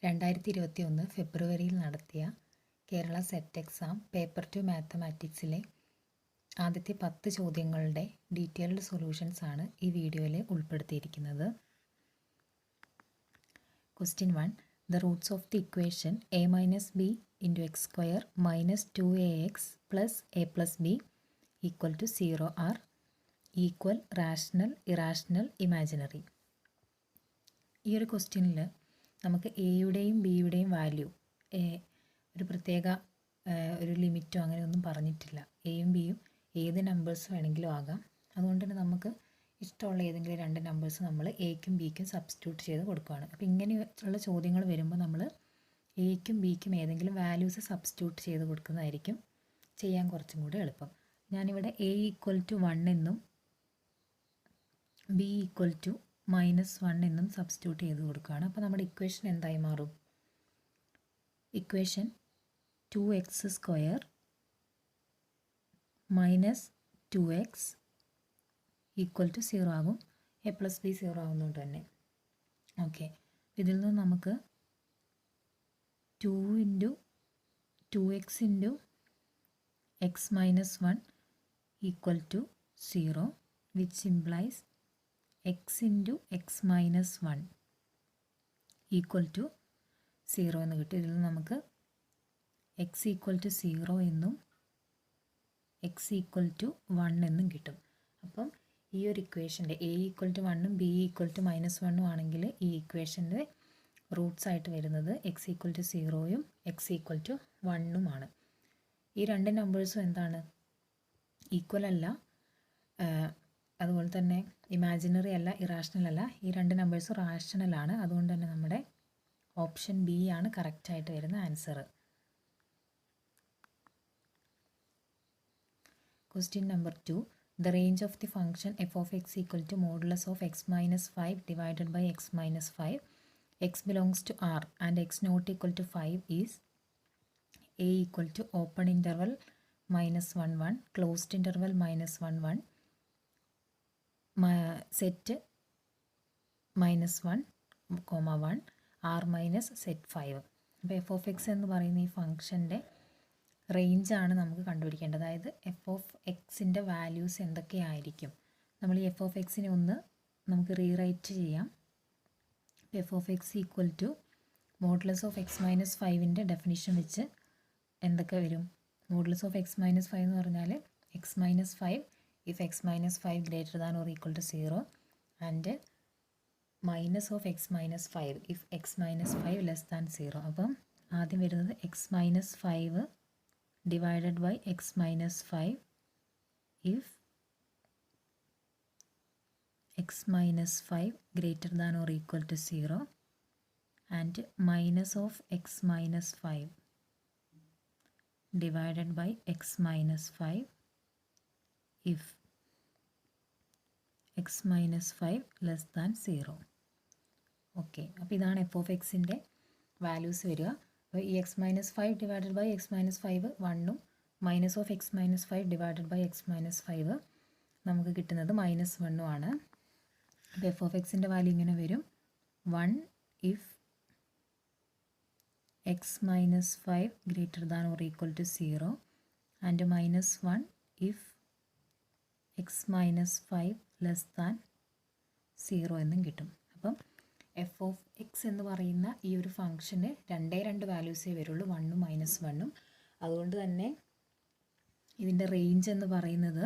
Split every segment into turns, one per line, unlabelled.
2021 ഫെബ്രുവരിയിൽ നടത്തിയ Kerala set exam paper 2 മാത്തമാറ്റിക്സിലെ ആദ്യത്തെ 10 ചോദ്യങ്ങളുടെ ഡീറ്റെയിൽഡ് സൊല്യൂഷൻസ് ആണ് ഈ വീഡിയോയിൽ ഉൾപ്പെടുത്തിയിരിക്കുന്നത്. Question 1. The roots of the equation a minus b into x square minus 2ax plus a plus b equal to 0 are equal, rational, irrational, imaginary. ഈ ഒരു ക്വസ്റ്റ്യനിൽ നമുക്ക് എയുടെയും ബിയുടെയും വാല്യൂ ഒരു പ്രത്യേക ഒരു ലിമിറ്റോ അങ്ങനെയൊന്നും പറഞ്ഞിട്ടില്ല. എയും ബിയും ഏത് നമ്പേഴ്സ് വേണമെങ്കിലും ആകാം. അതുകൊണ്ട് തന്നെ നമുക്ക് ഇഷ്ടമുള്ള ഏതെങ്കിലും രണ്ട് നമ്പേഴ്സ് നമ്മൾ എയ്ക്കും ബിക്കും സബ്സ്റ്റിറ്റ്യൂട്ട് ചെയ്ത് കൊടുക്കുകയാണ്. അപ്പോൾ ഇങ്ങനെയുള്ള ചോദ്യങ്ങൾ വരുമ്പോൾ നമ്മൾ എയ്ക്കും ബിക്കും ഏതെങ്കിലും വാല്യൂസ് സബ്സ്റ്റിറ്റ്യൂട്ട് ചെയ്ത് കൊടുക്കുന്നതായിരിക്കും ചെയ്യാൻ കുറച്ചും കൂടി എളുപ്പം. ഞാനിവിടെ എ ഈക്വൽ ടു 1 എന്നും ബി ഈക്വൽ ടു -1 എന്നും സബ്സ്റ്റിറ്റ്യൂട്ട് ചെയ്ത് കൊടുക്കുകയാണ്. അപ്പോൾ നമ്മുടെ ഇക്വേഷൻ എന്തായി മാറും? Equation 2x² minus 2x equal to 0 ആകും. എ പ്ലസ് ബി 0 ആകുന്നതുകൊണ്ട് തന്നെ. ഓക്കെ, ഇതിൽ നിന്ന് നമുക്ക് 2 into 2x into x minus 1 equal to 0 which implies x into x minus 1 equal to 0 എന്ന് കിട്ടും. ഇതിൽ നിന്ന് നമുക്ക് x ഈക്വൽ ടു 0 എന്നും x ഈക്വൽ ടു 1 എന്നും കിട്ടും. അപ്പം ഈ ഒരു ഇക്വേഷൻ്റെ എ ഈക്വൽ ടു 1ഉം ബി ഈക്വൽ ടു -1ഉം ആണെങ്കിൽ ഈ ഇക്വേഷൻ്റെ റൂട്ട്സ് ആയിട്ട് വരുന്നത് x ഈക്വൽ ടു 0ഉം x ഈക്വൽ ടു 1ഉമാണ്. ഈ രണ്ട് നമ്പേഴ്സും എന്താണ്? ഈക്വൽ അല്ല, അതുപോലെ തന്നെ ഇമാജിനറി അല്ല, ഇറാഷണൽ അല്ല. ഈ രണ്ട് നമ്പേഴ്സും റാഷണലാണ്. അതുകൊണ്ട് തന്നെ നമ്മുടെ ഓപ്ഷൻ ബി ആണ് കറക്റ്റായിട്ട് വരുന്ന answer. Question number 2. The range of the function f of x equal to modulus of x minus 5 divided by x minus 5, x belongs to R and x not equal to 5 is a equal to open interval -1 1, closed interval -1 1, set -1, -1, r minus set 5. അപ്പോൾ F of X എന്ന് പറയുന്ന ഈ ഫംഗ്ഷൻ്റെ റേഞ്ചാണ് നമുക്ക് കണ്ടുപിടിക്കേണ്ടത്. അതായത് F of എക്സിൻ്റെ values എന്തൊക്കെയായിരിക്കും. നമ്മൾ ഈ എഫ് ഓഫ് എക്സിനെ ഒന്ന് നമുക്ക് റീറൈറ്റ് ചെയ്യാം. F of X equal to modulus of X minus 5ൻ്റെ ഡെഫിനിഷൻ വെച്ച് എന്തൊക്കെ വരും? മോഡുലസ് ഓഫ് എക്സ് മൈനസ് 5 എന്ന് പറഞ്ഞാൽ X minus 5 if x minus 5 greater than or equal to 0 and minus of x minus 5 if x minus 5 less than 0. അപ്പം ആദ്യം വരുന്നത് x minus 5 divided by x minus 5 if x minus 5 greater than or equal to 0 and minus of x minus 5 divided by x minus 5 if x minus 5 less than 0. Okay, അപ്പോൾ ഇതാണ് F of എക്സിൻ്റെ values വരിക. അപ്പോൾ ഈ X minus 5 divided by X minus 5 1ഉം minus of X minus 5 divided by X minus 5 നമുക്ക് കിട്ടുന്നത് -1ഉം ആണ്. അപ്പോൾ എഫ് ഓഫ് എക്സിൻ്റെ വാല്യൂ ഇങ്ങനെ വരും: 1 if x minus 5 greater than or equal to 0 and -1 if x minus 5 less than 0 എന്നും കിട്ടും. അപ്പം എഫ് ഓഫ് എക്സ് എന്ന് പറയുന്ന ഈ ഒരു ഫംഗ്ഷന് രണ്ട് വാല്യൂസേ വരുള്ളൂ, 1ഉം -1ഉം. അതുകൊണ്ട് തന്നെ ഇതിൻ്റെ റേഞ്ച് എന്ന് പറയുന്നത്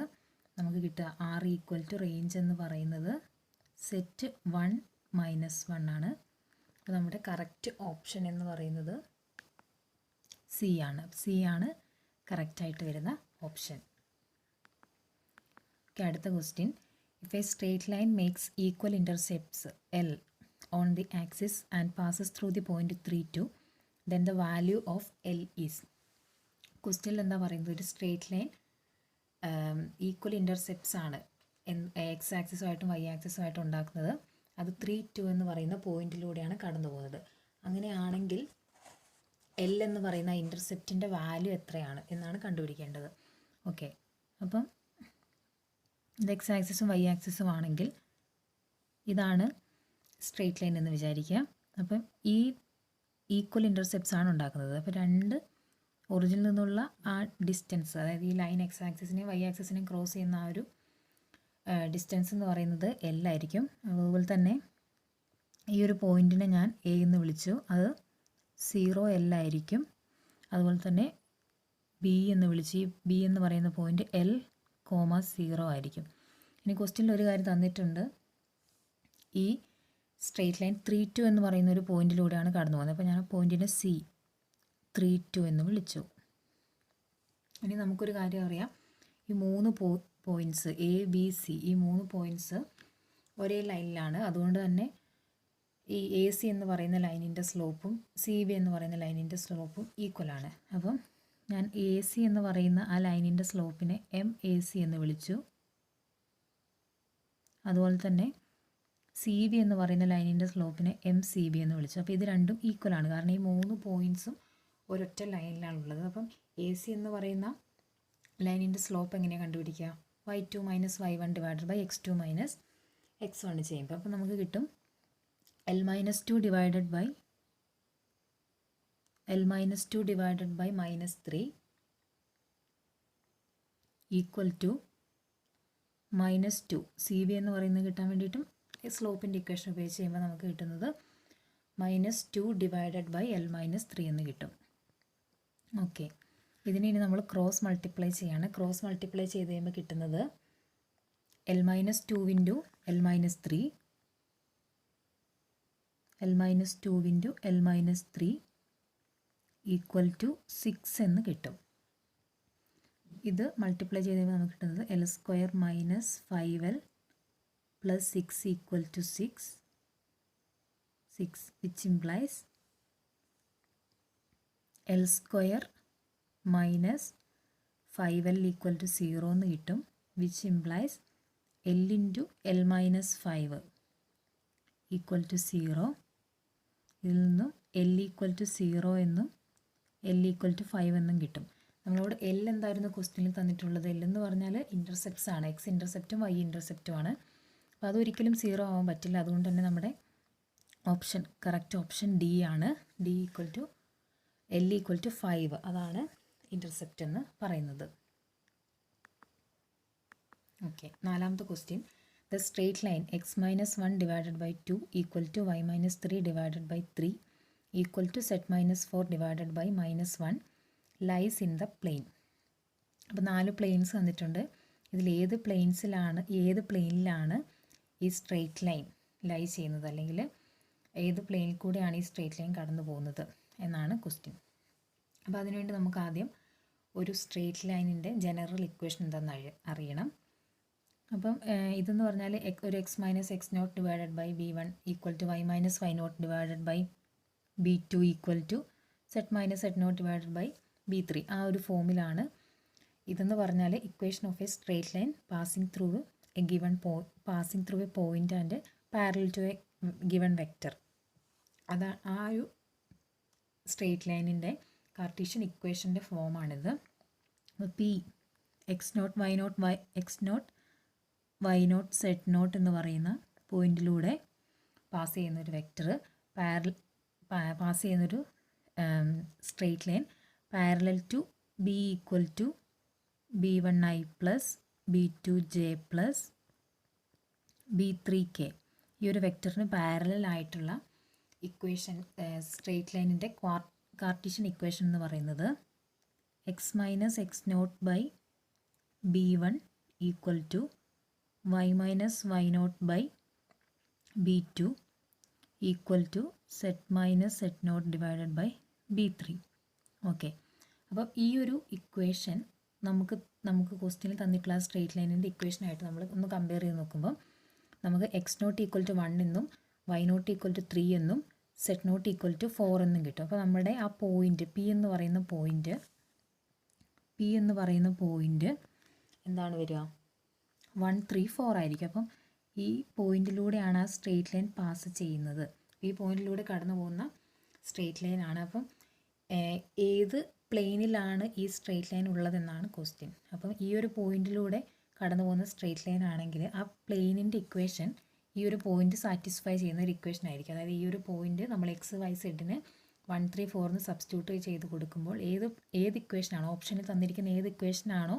നമുക്ക് കിട്ടുക ആർ ഈക്വൽ ടു റേഞ്ച് എന്ന് പറയുന്നത് സെറ്റ് 1 -1 ആണ്. അപ്പോൾ നമ്മുടെ കറക്റ്റ് ഓപ്ഷൻ എന്ന് പറയുന്നത് സി ആണ്. സി ആണ് കറക്റ്റായിട്ട് വരുന്ന ഓപ്ഷൻ. അടുത്ത question. If A straight line makes equal intercepts L on the axis and passes through the point 3 2, then the value of L is. ക്വസ്റ്റ്യനിൽ എന്താ പറയുന്നത്? ഒരു സ്ട്രേറ്റ് ലൈൻ ഈക്വൽ ഇൻ്റർസെപ്റ്റ്സ് ആണ് എക്സ് ആക്സിസുമായിട്ടും വൈ ആക്സിസുമായിട്ടും ഉണ്ടാക്കുന്നത്. അത് 3 2 എന്ന് പറയുന്ന പോയിന്റിലൂടെയാണ് കടന്നു പോകുന്നത്. അങ്ങനെയാണെങ്കിൽ എൽ എന്ന് പറയുന്ന ഇൻ്റർസെപ്റ്റിൻ്റെ വാല്യൂ എത്രയാണ് എന്നാണ് കണ്ടുപിടിക്കേണ്ടത്. ഓക്കെ, അപ്പം ഇത് എക്സ് ആക്സിസും വൈ ആക്സിസും ആണെങ്കിൽ ഇതാണ് സ്ട്രെയിറ്റ് ലൈൻ എന്ന് വിചാരിക്കുക. അപ്പം ഈ ഈക്വൽ ഇൻ്റർസെപ്റ്റ്സ് ആണ് ഉണ്ടാക്കുന്നത്. അപ്പോൾ രണ്ട് ഒറിജിനിൽ നിന്നുള്ള ആ ഡിസ്റ്റൻസ്, അതായത് ഈ ലൈൻ എക്സ് ആക്സിസിനെയും വൈ ആക്സിസിനെയും ക്രോസ് ചെയ്യുന്ന ആ ഒരു ഡിസ്റ്റൻസ് എന്ന് പറയുന്നത് L ആയിരിക്കും. അതുപോലെ തന്നെ ഈ ഒരു പോയിൻറ്റിനെ ഞാൻ എ എന്ന് വിളിച്ചു, അത് 0L ആയിരിക്കും. അതുപോലെ തന്നെ ബി എന്ന് വിളിച്ച്, ഈ ബി എന്ന് പറയുന്ന പോയിൻറ്റ് L,0 ആയിരിക്കും. ഇനി ക്വസ്റ്റ്യനിൽ ഒരു കാര്യം തന്നിട്ടുണ്ട്, ഈ സ്ട്രെയിറ്റ് ലൈൻ 3,2 എന്ന് പറയുന്ന ഒരു പോയിൻറ്റിലൂടെയാണ് കടന്നു പോകുന്നത്. അപ്പോൾ ഞാൻ പോയിൻറ്റിനെ C32 എന്ന് വിളിച്ചു. ഇനി നമുക്കൊരു കാര്യം അറിയാം, ഈ 3 പോയിൻറ്റ്സ് എ ബി സി, ഈ 3 പോയിൻറ്റ്സ് ഒരേ ലൈനിലാണ്. അതുകൊണ്ട് തന്നെ ഈ എ സി എന്ന് പറയുന്ന ലൈനിൻ്റെ സ്ലോപ്പും സി ബി എന്ന് പറയുന്ന ലൈനിൻ്റെ സ്ലോപ്പും ഈക്വലാണ്. അപ്പം ഞാൻ എ സി എന്ന് പറയുന്ന ആ ലൈനിൻ്റെ സ്ലോപ്പിനെ MAC എന്ന് വിളിച്ചു. അതുപോലെ തന്നെ സി ബി എന്ന് പറയുന്ന ലൈനിൻ്റെ സ്ലോപ്പിനെ MCB എന്ന് വിളിച്ചു. അപ്പോൾ ഇത് രണ്ടും ഈക്വലാണ്, കാരണം ഈ 3 പോയിൻറ്റ്സും ഒരൊറ്റ ലൈനിലാണുള്ളത്. അപ്പം AC എന്ന് പറയുന്ന ലൈനിൻ്റെ സ്ലോപ്പ് എങ്ങനെയാണ് കണ്ടുപിടിക്കുക? y2 - y1 divided by x2 - x1 ചെയ്യുമ്പോൾ അപ്പോൾ നമുക്ക് കിട്ടും L - 2 divided by -3 equal to -2. CB എന്ന് പറയുന്നത് കിട്ടാൻ വേണ്ടിയിട്ടും സ്ലോപ്പിൻ്റെ ഇക്വേഷൻ ഉപയോഗിച്ച് ചെയ്യുമ്പോൾ നമുക്ക് കിട്ടുന്നത് -2 ഡിവൈഡഡ് ബൈ L - 3 എന്ന് കിട്ടും. ഓക്കെ, ഇതിനെ ഇനി നമ്മൾ ക്രോസ് മൾട്ടിപ്ലൈ ചെയ്യാണ്. ക്രോസ് മൾട്ടിപ്ലൈ ചെയ്ത് കഴിയുമ്പോൾ കിട്ടുന്നത് L - 2 into L - 3 equal to 6 എന്ന് കിട്ടും. ഇത് മൾട്ടിപ്ലൈ ചെയ്ത് കഴിയുമ്പോൾ നമുക്ക് കിട്ടുന്നത് L² - 5L plus 6 equal to 6, which implies L² minus 5L equal to 0 എന്ന് കിട്ടും, which implies L into L minus 5 equal to 0. ഇതിൽ നിന്നും L equal to 0 എന്നും L equal to 5 എന്നും കിട്ടും. നമ്മളോട് L എന്തായിരുന്നു ക്വസ്റ്റ്യനിൽ തന്നിട്ടുള്ളത്? L എന്ന് പറഞ്ഞാൽ ഇൻ്റർസെപ്റ്റ്സ് ആണ്, എക്സ് ഇൻ്റർസെപ്റ്റും വൈ ഇൻ്റർസെപ്റ്റും ആണ്. അപ്പോൾ അതൊരിക്കലും 0 ആവാൻ പറ്റില്ല. അതുകൊണ്ട് തന്നെ നമ്മുടെ കറക്റ്റ് ഓപ്ഷൻ D ആണ്. D equal to L equal to 5, അതാണ് ഇൻ്റർസെപ്റ്റ് എന്ന് പറയുന്നത്. ഓക്കെ, നാലാമത്തെ question, the straight line x - 1 divided by 2 equal to y - 3 divided by 3 equal to z - 4 divided by -1 lies in the plane. അപ്പോൾ 4 planes തന്നിട്ടുണ്ട്. ഇതിൽ ഏത് പ്ലെയിനിലാണ് ഈ സ്ട്രെയിറ്റ് ലൈൻ ലൈ ചെയ്യുന്നത്, അല്ലെങ്കിൽ ഏത് പ്ലെയിനിൽ കൂടെയാണ് ഈ സ്ട്രെയിറ്റ് ലൈൻ കടന്നു പോകുന്നത് എന്നാണ് ക്വസ്റ്റ്യൻ. അപ്പോൾ അതിനുവേണ്ടി നമുക്ക് ആദ്യം ഒരു സ്ട്രെയിറ്റ് ലൈനിൻ്റെ ജനറൽ ഇക്വേഷൻ എന്താണെന്ന് അറിയണം. അപ്പം ഇതെന്ന് പറഞ്ഞാൽ ഒരു x - x0 divided by b1 equal to y - y0 divided by b2 equal to z - z0 divided by b3, ആ ഒരു ഫോമിലാണ്. ഇതെന്ന് പറഞ്ഞാൽ equation of a straight line passing through a point and parallel to a given vector. ആ ഒരു straight ലൈനിൻ്റെ Cartesian ഇക്വേഷൻ്റെ ഫോമാണിത്. P x0 y0 z0 എന്ന് പറയുന്ന പോയിന്റിലൂടെ പാസ് ചെയ്യുന്നൊരു വെക്റ്റർ, പാസ് ചെയ്യുന്നൊരു straight line parallel to b equal to b1i plus b2j plus b3k, ഈ ഒരു വെക്റ്ററിന് പാരലൽ ആയിട്ടുള്ള ഇക്വേഷൻ, സ്ട്രെയിറ്റ് ലൈനിൻ്റെ കാർട്ടീഷ്യൻ ഇക്വേഷൻ എന്ന് പറയുന്നത് x - x0 by b1 equal to y - y0 by b2 equal to z - z0 divided by b3. Okay, അപ്പോൾ ഈ ഒരു ഇക്വേഷൻ നമുക്ക് ക്വസ്റ്റ്യനിൽ തന്നിട്ടുള്ള സ്ട്രെയിറ്റ് ലൈനിൻ്റെ ഇക്വേഷനായിട്ട് നമ്മൾ ഒന്ന് കമ്പയർ ചെയ്ത് നോക്കുമ്പോൾ നമുക്ക് x0 ഈക്വൽ ടു 1 എന്നും y0 ഈക്വൽ ടു 3 എന്നും z0 ഈക്വൽ ടു 4 എന്നും കിട്ടും. അപ്പോൾ നമ്മുടെ ആ പോയിൻ്റ് P എന്ന് പറയുന്ന പോയിൻ്റ് എന്താണ് വരിക? 1, 3, 4 ആയിരിക്കും. അപ്പം ഈ പോയിന്റിലൂടെയാണ് ആ സ്ട്രെയിറ്റ് ലൈൻ പാസ് ചെയ്യുന്നത്. ഈ പോയിന്റിലൂടെ കടന്നു പോകുന്ന സ്ട്രെയിറ്റ് ലൈൻ ആണ്. അപ്പം ഏത് പ്ലെയിനിലാണ് ഈ സ്ട്രെയിറ്റ് ലൈൻ ഉള്ളതെന്നാണ് ക്വസ്റ്റ്യൻ. അപ്പം ഈ ഒരു പോയിന്റിലൂടെ കടന്നു പോകുന്ന സ്ട്രെയിറ്റ് ലൈൻ ആണെങ്കിൽ ആ പ്ലെയിനിൻ്റെ ഇക്വേഷൻ ഈ ഒരു പോയിന്റ് സാറ്റിസ്ഫൈ ചെയ്യുന്ന ഒരു ഇക്വേഷൻ ആയിരിക്കും. അതായത് ഈ ഒരു പോയിന്റ് നമ്മൾ x, y, z 134 സബ്സ്റ്റിറ്റ്യൂട്ട് ചെയ്ത് കൊടുക്കുമ്പോൾ ഏത് ഇക്വേഷനാണോ ഓപ്ഷനിൽ തന്നിരിക്കുന്ന ഏത് ഇക്വേഷനാണോ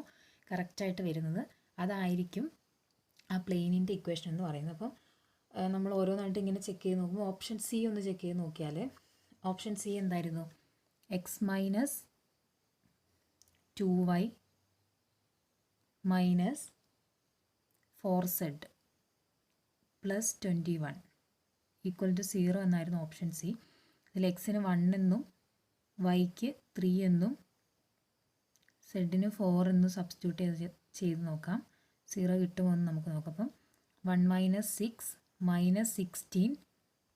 കറക്റ്റായിട്ട് വരുന്നത് അതായിരിക്കും ആ പ്ലെയിനിൻ്റെ ഇക്വേഷൻ എന്ന് പറയുന്നത്. അപ്പം നമ്മൾ ഓരോന്നായിട്ട് ഇങ്ങനെ ചെക്ക് ചെയ്ത് നോക്കുമ്പോൾ ഓപ്ഷൻ സി ഒന്ന് ചെക്ക് ചെയ്ത് നോക്കിയാൽ ഓപ്ഷൻ സി എന്തായിരുന്നു? X minus 2y minus 4z plus 21 equal to 0 എന്നായിരുന്നു ഓപ്ഷൻ സി. ഇതിൽ എക്സിന് 1 എന്നും വൈക്ക് 3 എന്നും സെഡിന് 4 എന്നും സബ്സ്റ്റിറ്റ്യൂട്ട് ചെയ്ത് നോക്കാം. 0 കിട്ടുമോ എന്ന് നമുക്ക് നോക്കാം. അപ്പം 1 minus 6 minus 16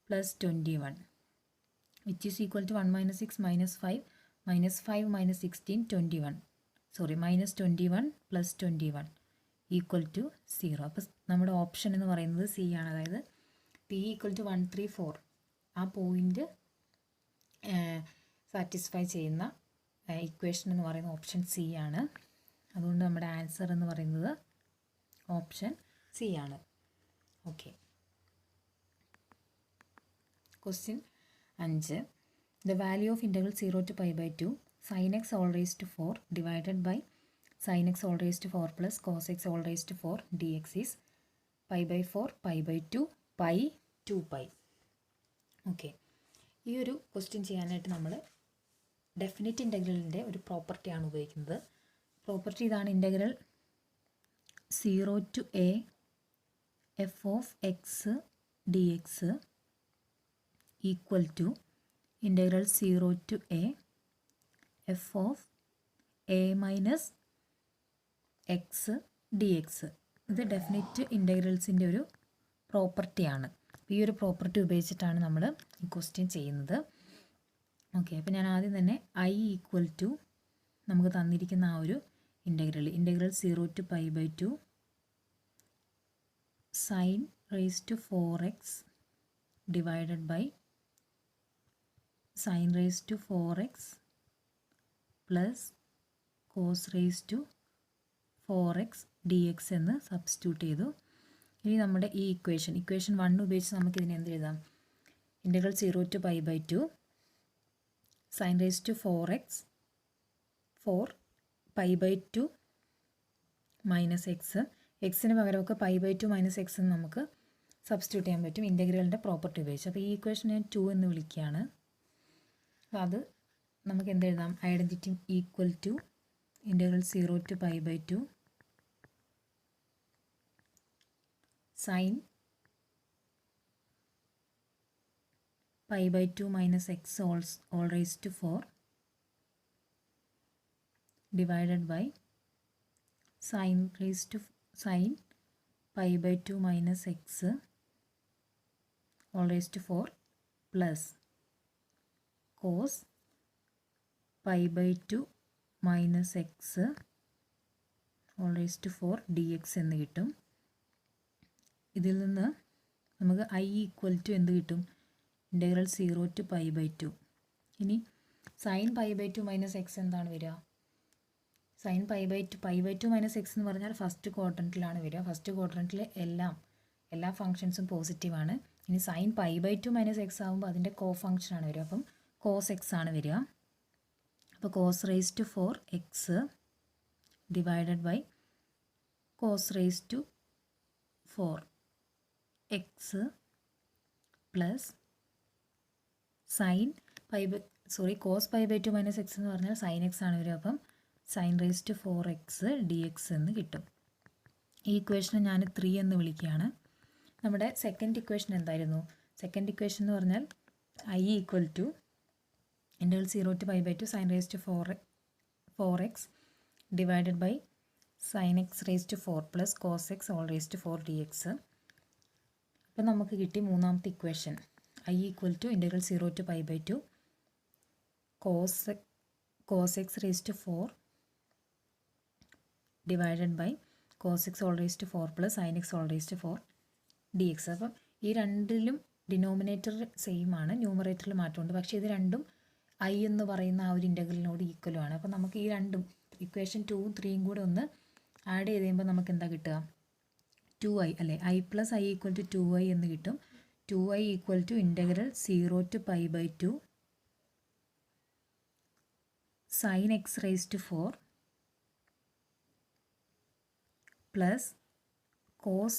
plus 21 which is equal to 1 minus 6 minus 5 minus 16 21 sorry minus 21 plus 21 equal to 0. അപ്പോൾ നമ്മുടെ ഓപ്ഷൻ എന്ന് പറയുന്നത് സി ആണ്. അതായത് പി ഈക്വൽ ടു 134 ആ പോയിൻ്റ് സാറ്റിസ്ഫൈ ചെയ്യുന്ന ഇക്വേഷൻ എന്ന് പറയുന്ന ഓപ്ഷൻ സി ആണ്. അതുകൊണ്ട് നമ്മുടെ ആൻസർ എന്ന് പറയുന്നത് ഓപ്ഷൻ സി ആണ്. Okay. Question 5. The value of integral 0 to pi by 2 sin x all raised to 4 divided by sin x all raised to 4 plus cos x all raised to 4 dx is pi by 4, pi by 2, pi 2 pi. Okay. ഈ ഒരു question ചെയ്യാനായിട്ട് നമ്മൾ definite ഇൻ്റഗ്രലിൻ്റെ ഒരു പ്രോപ്പർട്ടിയാണ് ഉപയോഗിക്കുന്നത്. Property ഇതാണ്: integral 0 to a f of x dx equal to integral 0 to a f of a minus x d x. ഇത് definite ഇൻ്റഗ്രൽസിൻ്റെ ഒരു പ്രോപ്പർട്ടിയാണ്. ഈ ഒരു പ്രോപ്പർട്ടി ഉപയോഗിച്ചിട്ടാണ് നമ്മൾ ഈ ക്വസ്റ്റ്യൻ ചെയ്യുന്നത്. ഓക്കെ. അപ്പോൾ ഞാൻ ആദ്യം തന്നെ ഐ ഈക്വൽ ടു നമുക്ക് തന്നിരിക്കുന്ന ആ ഒരു integral 0 to pi by 2 sin raised to 4x divided by sin raised to 4x plus cos raised to 4x dx എന്ന് സബ്സ്റ്റിറ്റ്യൂട്ട് ചെയ്തു. ഇനി നമ്മുടെ ഈ ഇക്വേഷൻ 1 ഉപയോഗിച്ച് നമുക്കിതിനെ എന്ത് എഴുതാം? Integral 0 to pi by 2 sin raised to 4x 4 pi by 2 minus എക്സിന് പകരമൊക്കെ pi by 2 മൈനസ് എക്സ് എന്ന് നമുക്ക് സബ്സ്റ്റിറ്റ്യൂട്ട് ചെയ്യാൻ പറ്റും ഇൻ്റഗ്രലിൻ്റെ പ്രോപ്പർട്ടി ഉപയോഗിച്ച്. അപ്പോൾ ഈ ഇക്വേഷൻ ഞാൻ 2 എന്ന് വിളിക്കുകയാണ്. അത് നമുക്ക് എന്തെഴുതാം? Identity equal to integral 0 to pi by 2 sin pi by 2 minus x all raised to 4 divided by sin pi by 2 minus x all raised to 4 plus cos pi by 2 minus x all raised to 4 dx എന്ന് കിട്ടും. ഇതിൽ നിന്ന് നമുക്ക് i equal to എന്ത് കിട്ടും? Integral 0 to pi by 2. ഇനി sin pi by 2 minus X എന്താണ് വരിക? sin pi by 2 minus x എന്ന് പറഞ്ഞാൽ ഫസ്റ്റ് ക്വാഡ്രൻറ്റിലാണ് വരിക. ഫസ്റ്റ് ക്വാഡ്രൻറ്റിൽ എല്ലാ ഫങ്ഷൻസും പോസിറ്റീവാണ്. ഇനി sin pi by 2 minus X ആകുമ്പോൾ അതിൻ്റെ കോ ഫങ്ഷനാണ് വരിക. അപ്പം cos എക്സ് ആണ് വരിക. അപ്പോൾ cos raised to 4 x divided by cos raised to 4 x plus cos pi by 2 minus x എന്ന് പറഞ്ഞാൽ sin എക്സ് ആണ് വരിക. അപ്പം sin raised to 4x dx എന്ന് കിട്ടും. ഈ ഇക്വേഷനെ ഞാൻ 3 എന്ന് വിളിക്കുകയാണ്. നമ്മുടെ സെക്കൻഡ് ഇക്വേഷൻ എന്തായിരുന്നു? സെക്കൻഡ് ഇക്വേഷൻ എന്ന് പറഞ്ഞാൽ i equal to integral 0 to pi by 2 sin raised to 4x divided by sin x raised to 4 plus cos x all raised to 4 dx. അപ്പം നമുക്ക് കിട്ടി മൂന്നാമത്തെ equation i equal to integral 0 to pi by 2 cos x raised to 4 divided by cos x all raised to 4 plus sin x all raised to 4 dx. അപ്പം ഈ രണ്ടിലും denominator same ആണ്, ന്യൂമറേറ്ററിൽ മാറ്റമുണ്ട്. പക്ഷേ ഇത് രണ്ടും ഐ എന്ന് പറയുന്ന ആ ഒരു ഇൻ്റഗ്രലിനോട് ഈക്വലുമാണ്. അപ്പോൾ നമുക്ക് ഈ രണ്ടും ഇക്വേഷൻ 2ഉം 3ഉം കൂടെ ഒന്ന് ആഡ് ചെയ്ത് കഴിയുമ്പോൾ നമുക്ക് എന്താ കിട്ടുക? 2i അല്ലേ? i plus i equal to 2i എന്ന് കിട്ടും. 2i equal to integral 0 to pi by 2 sin x raised to 4 plus cos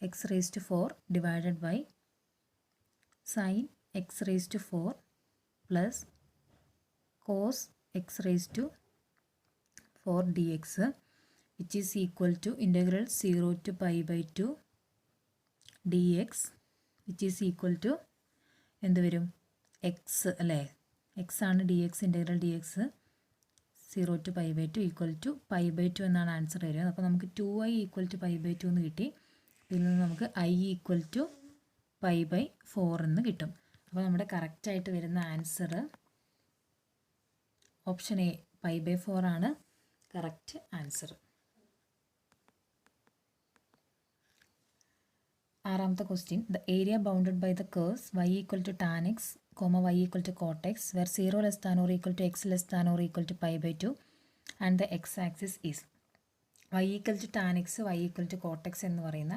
x raised to 4 divided by sin x raised to 4 plus cos x raised to 4 dx, which is equal to integral 0 to pi by 2 dx, which is equal to എന്ത് വരും X അല്ലേ, x ആണ് d x, integral d x 0 to pi by 2 equal to pi by 2 എന്നാണ് answer വരിക. അപ്പോൾ നമുക്ക് 2i equal to pi by 2 എന്ന് കിട്ടി. ഇതിൽ നിന്ന് നമുക്ക് i equal to pi by 4 എന്ന് കിട്ടും. അപ്പോൾ നമ്മുടെ കറക്റ്റായിട്ട് വരുന്ന answer option A pi by 4 ആണ് കറക്റ്റ് ആൻസർ. ആറാമത്തെ question, the area bounded by the curves y equal to tan x, y equal to cot x, where 0 less than or equal to x less than or equal to pi by 2 and the x axis is. y equal to tan x, y equal to cot X എന്ന് പറയുന്ന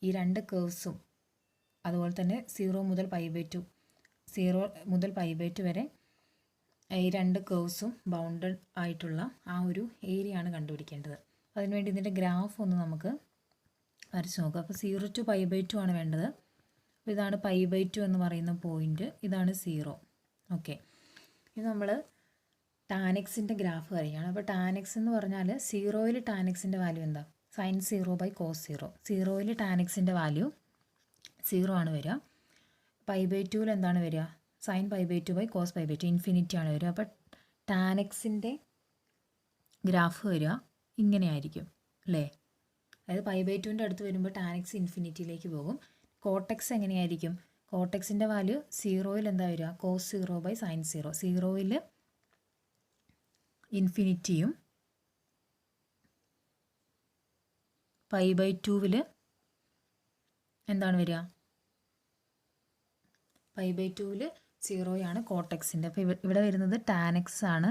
ഈ രണ്ട് കേർവ്സും അതുപോലെ തന്നെ 0 മുതൽ pi by 2, 0 മുതൽ pi by 2 വരെ ഈ രണ്ട് കേർവ്സും ബൗണ്ടഡ് ആയിട്ടുള്ള ആ ഒരു ഏരിയ ആണ് കണ്ടുപിടിക്കേണ്ടത്. അതിനുവേണ്ടി ഇതിൻ്റെ ഗ്രാഫ് ഒന്ന് നമുക്ക് വരച്ച് നോക്കുക. അപ്പോൾ 0 to പൈ ബൈ 2 ആണ് വേണ്ടത്. അപ്പോൾ ഇതാണ് പൈ ബൈ 2 എന്ന് പറയുന്ന പോയിൻ്റ്, ഇതാണ് 0. ഓക്കെ, ഇത് നമ്മൾ ടാൻ എക്സിൻ്റെ ഗ്രാഫ് വരികയാണ്. അപ്പോൾ ടാൻ എക്സ് എന്ന് പറഞ്ഞാൽ 0യിൽ ടാൻ എക്സിൻ്റെ വാല്യൂ എന്താ, സൈൻ 0 ബൈ കോസ് 0. 0യിൽ ടാൻ എക്സിൻ്റെ വാല്യൂ 0 ആണ് വരിക. പൈ ബൈ 2ൽ എന്താണ് വരിക, sine pi by 2 by cos pi by 2, infinity ആണ് വരിക. അപ്പോൾ ടാൻ എക്സിൻ്റെ ഗ്രാഫ് വരിക ഇങ്ങനെയായിരിക്കും അല്ലേ. അതായത് പൈ ബൈ 2ൻ്റെ അടുത്ത് വരുമ്പോൾ ടാൻ എക്സ് ഇൻഫിനിറ്റിയിലേക്ക് പോകും. കോട്ടെക്സ് എങ്ങനെയായിരിക്കും, കോട്ടെക്സിൻ്റെ വാല്യൂ 0യിൽ എന്താ വരിക, കോസ് 0 ബൈ സൈൻ 0. 0യിൽ ഇൻഫിനിറ്റിയും പൈ ബൈ 2വിൽ എന്താണ് വരിക, പൈ ബൈ 2വിൽ 0യാണ് കോട്ടെക്സിൻ്റെ. അപ്പോൾ ഇവിടെ വരുന്നത് ടാൻ എക്സ് ആണ്,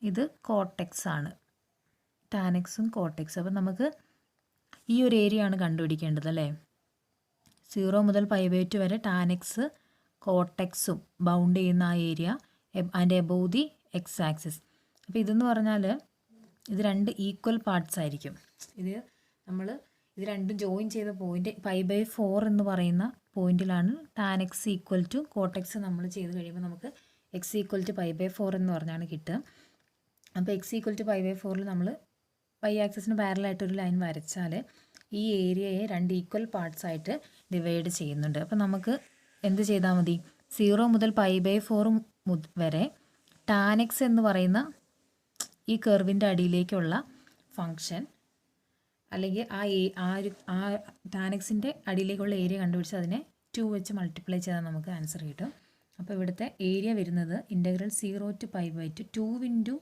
ഇത് കോട്ടെക്സ് ആണ്, ടാൻ എക്സും കോട്ടെക്സ്. അപ്പോൾ നമുക്ക് ഈ ഒരു ഏരിയ ആണ് കണ്ടുപിടിക്കേണ്ടത് അല്ലേ. 0 മുതൽ പൈ ബൈ 2 വരെ ടാൻ എക്സ് കോട്ടെക്സും ബൗണ്ട് ചെയ്യുന്ന ആ area and above the X axis. അപ്പോൾ ഇതെന്ന് പറഞ്ഞാൽ ഇത് രണ്ട് ഈക്വൽ പാർട്സ് ആയിരിക്കും. ഇത് രണ്ടും ജോയിൻ ചെയ്ത പോയിന്റ് പൈ ബൈ 4 എന്ന് പറയുന്ന പോയിന്റിലാണ് tan X equal to cot X നമ്മൾ ചെയ്ത് കഴിയുമ്പോൾ നമുക്ക് X equal to pi by 4 എന്ന് പറഞ്ഞാണ് കിട്ടുക. അപ്പോൾ X equal to pi by 4ൽ നമ്മൾ പൈ ആക്സിസിന് പാരലായിട്ടൊരു ലൈൻ വരച്ചാൽ ഈ ഏരിയയെ രണ്ട് ഈക്വൽ പാർട്സ് ആയിട്ട് ഡിവൈഡ് ചെയ്യുന്നുണ്ട്. അപ്പോൾ നമുക്ക് എന്ത് ചെയ്താൽ മതി, 0 മുതൽ പൈ ബൈ 4 വരെ ടാൻ എക്സ് എന്ന് പറയുന്ന ഈ കർവിൻ്റെ അടിയിലേക്കുള്ള ഫങ്ഷൻ അല്ലെങ്കിൽ ആ ടാൻ എക്സിൻ്റെ അടിയിലേക്കുള്ള ഏരിയ കണ്ടുപിടിച്ച് അതിനെ 2 വെച്ച് മൾട്ടിപ്ലൈ ചെയ്താൽ നമുക്ക് ആൻസർ കിട്ടും. അപ്പോൾ ഇവിടുത്തെ ഏരിയ വരുന്നത് integral 0 to pi by 2 into